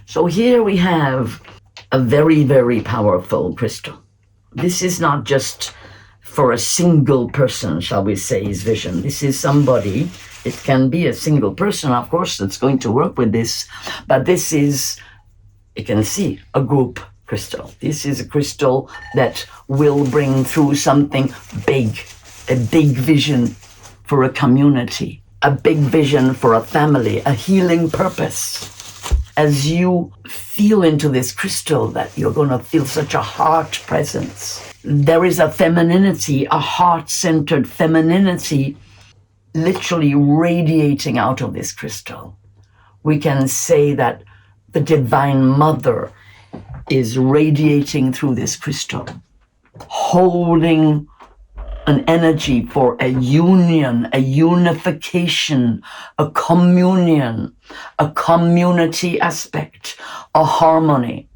So here we have a very, very powerful crystal. This is not just for a single person, shall we say, his vision. This is somebody, it can be a single person, of course, that's going to work with this, but this is, you can see, a group crystal. This is a crystal that will bring through something big, a big vision for a community, a big vision for a family, a healing purpose. As you feel into this crystal, that you're going to feel such a heart presence. There is a femininity, a heart-centered femininity literally radiating out of this crystal. We can say that the Divine Mother is radiating through this crystal, holding an energy for a union, a unification, a communion, a community aspect, a harmony.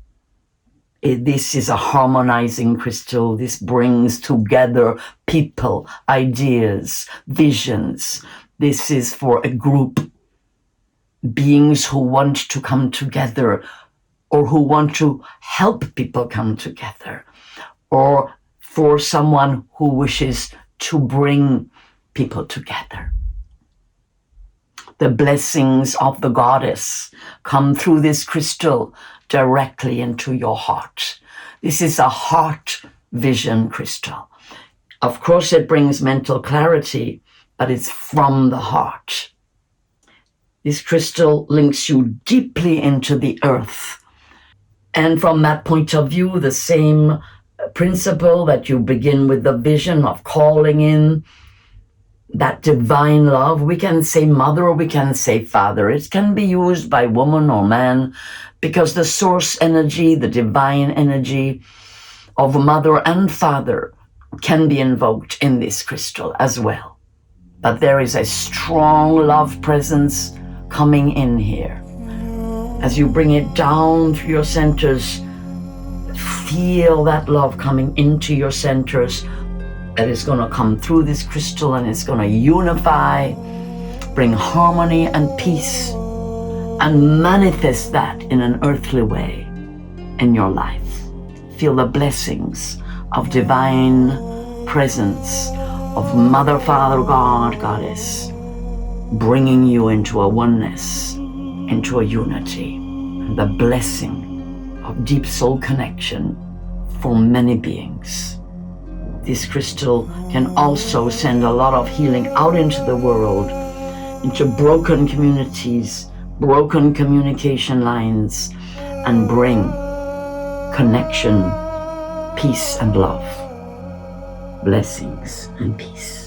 This is a harmonizing crystal. This brings together people, ideas, visions. This is for a group, beings who want to come together, or who want to help people come together, or for someone who wishes to bring people together. The blessings of the goddess come through this crystal directly into your heart. This is a heart vision crystal. Of course, it brings mental clarity, but it's from the heart. This crystal links you deeply into the earth. And from that point of view, the same principle that you begin with the vision of calling in that divine love. We can say mother or we can say father. It can be used by woman or man, because the source energy, the divine energy of mother and father can be invoked in this crystal as well. But there is a strong love presence coming in here. As you bring it down through your centers, feel that love coming into your centers, that is going to come through this crystal and it's going to unify, bring harmony and peace, and manifest that in an earthly way in your life. Feel the blessings of divine presence, of Mother, Father, God, Goddess, bringing you into a oneness, into a unity, and the blessing of deep soul connection for many beings. This crystal can also send a lot of healing out into the world, into broken communities, broken communication lines, and bring connection, peace and love. Blessings and peace.